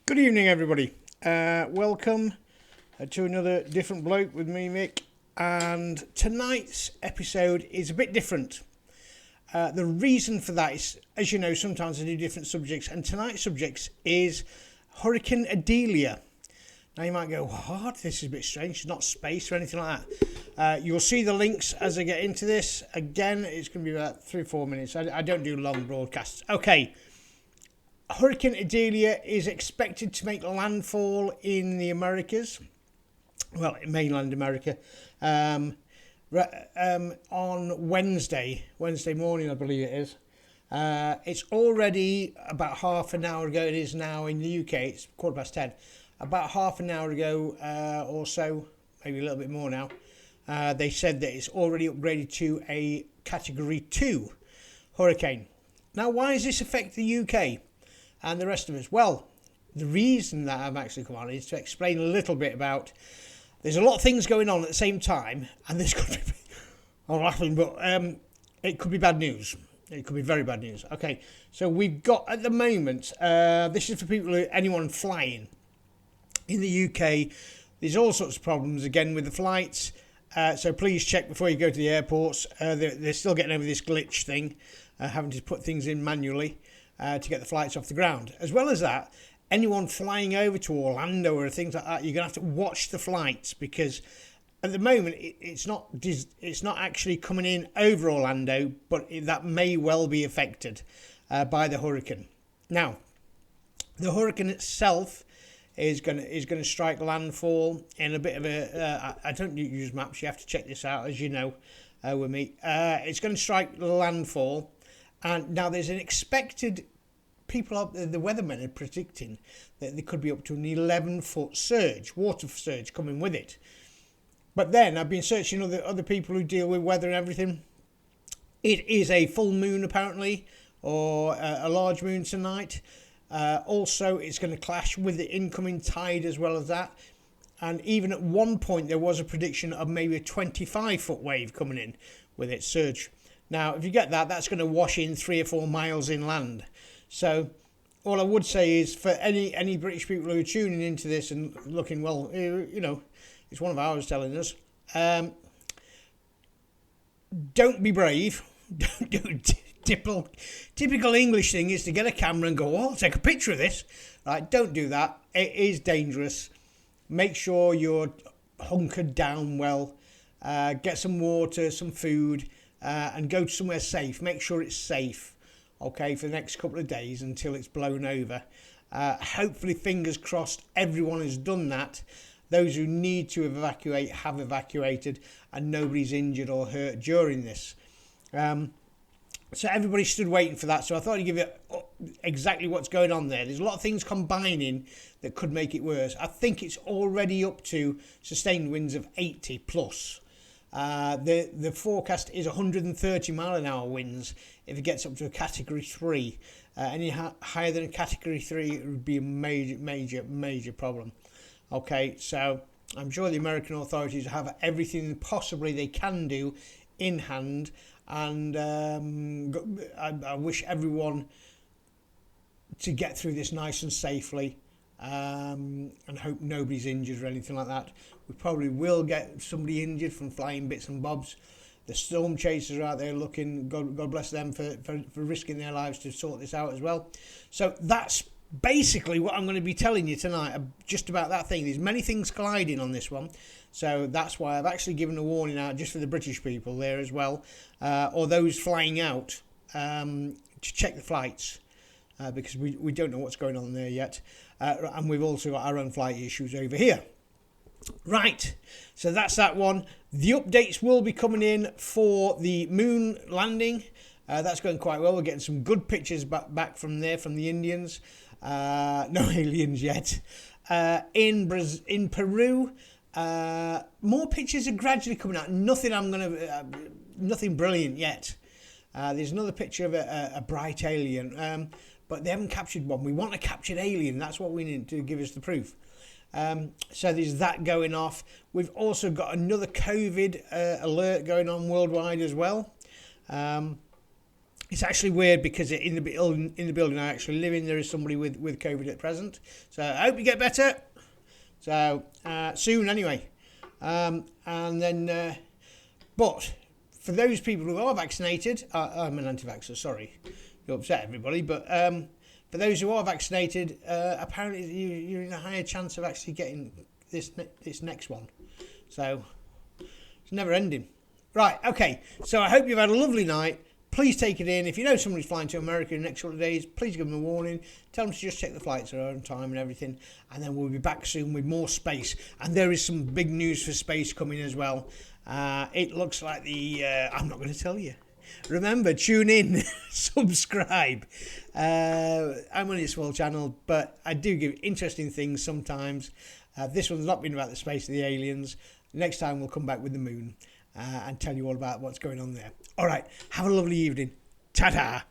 Good evening, everybody. Welcome to another Different Bloke with me, Mick. And tonight's episode is a bit different. The reason for that is, as you know, sometimes I do different subjects, and tonight's subject is Hurricane Idalia. Now you might go, what? This is a bit strange. It's not space or anything like that. You'll see the links as I get into this. Again, it's going to be about 3 or 4 minutes. I don't do long broadcasts. Okay. Hurricane Idalia is expected to make landfall in the Americas, well, in mainland America, on Wednesday morning, I believe it is. It's already about half an hour ago. It is now in the UK. It's 10:15. About half an hour ago or so, maybe a little bit more now. They said that it's already upgraded to a Category 2 hurricane. Now, why does this affect the UK? And the rest of us? Well, the reason that I've actually come on is to explain a little bit about. There's a lot of things going on at the same time, and this could be. I'm laughing, but it could be bad news. It could be very bad news. Okay, so we've got at the moment. This is for people, anyone flying in the UK. There's all sorts of problems again with the flights. So please check before you go to the airports. They're still getting over this glitch thing, having to put things in manually. To get the flights off the ground. As well as that, anyone flying over to Orlando or things like that, you're going to have to watch the flights, because at the moment it's not actually coming in over Orlando, but that may well be affected by the hurricane. Now, the hurricane itself is going to strike landfall in a bit of a. I don't use maps. You have to check this out, as you know, with me. It's going to strike landfall. And now there's an expected, the weathermen are predicting that there could be up to an 11-foot surge, water surge coming with it. But then I've been searching other people who deal with weather and everything. It is a full moon apparently, or a large moon tonight. Also, it's going to clash with the incoming tide as well as that. And even at one point there was a prediction of maybe a 25-foot wave coming in with its surge. Now, if you get that, that's going to wash in 3 or 4 miles inland. So, all I would say is for any British people who are tuning into this and looking, well, you know, it's one of ours telling us, don't be brave. Don't do typical English thing is to get a camera and go, oh, I'll take a picture of this. Right? Don't do that. It is dangerous. Make sure you're hunkered down well. Get some water, some food. And go to somewhere safe. Make sure it's safe, okay, for the next couple of days until it's blown over. Hopefully, fingers crossed, everyone has done that. Those who need to evacuate have evacuated, and nobody's injured or hurt during this. So everybody stood waiting for that. So I thought I'd give you exactly what's going on there. There's a lot of things combining that could make it worse. I think it's already up to sustained winds of 80 plus. The forecast is 130 mile an hour winds if it gets up to a Category 3. Any higher than a Category 3, it would be a major problem. Okay, so I'm sure the American authorities have everything possibly they can do in hand, and I wish everyone to get through this nice and safely. And hope nobody's injured or anything like that. We probably will get somebody injured from flying bits and bobs. The storm chasers are out there looking, God bless them for risking their lives to sort this out as well. So that's basically what I'm going to be telling you tonight, just about that thing. There's many things colliding on this one, so that's why I've actually given a warning out just for the British people there as well, or those flying out, to check the flights. Because we don't know what's going on there yet. And we've also got our own flight issues over here. Right, so that's that one. The updates will be coming in for the moon landing. That's going quite well. We're getting some good pictures back from there, from the Indians. No aliens yet. In Peru, more pictures are gradually coming out. Nothing brilliant yet. There's another picture of a bright alien. But they haven't captured one. We want a captured alien. That's what we need to give us the proof. So there's that going off. We've also got another COVID alert going on worldwide as well. It's actually weird because in the building I actually live in, there is somebody with COVID at present. So I hope you get better. So soon anyway. And then, but for those people who are vaccinated, I'm an anti-vaxxer. Sorry, you upset everybody. But for those who are vaccinated, apparently you're in a higher chance of actually getting this next one. So it's never ending. Right. Okay. So I hope you've had a lovely night. Please take it in. If you know somebody's flying to America in the next couple of days, please give them a warning. Tell them to just check the flights are on time and everything. And then we'll be back soon with more space. And there is some big news for space coming as well. It looks like I'm not going to tell you. Remember, tune in, subscribe. I'm on a small channel, but I do give interesting things sometimes. This one's not been about the space of the aliens. Next time we'll come back with the moon and tell you all about what's going on there. All right, have a lovely evening. Ta-ta.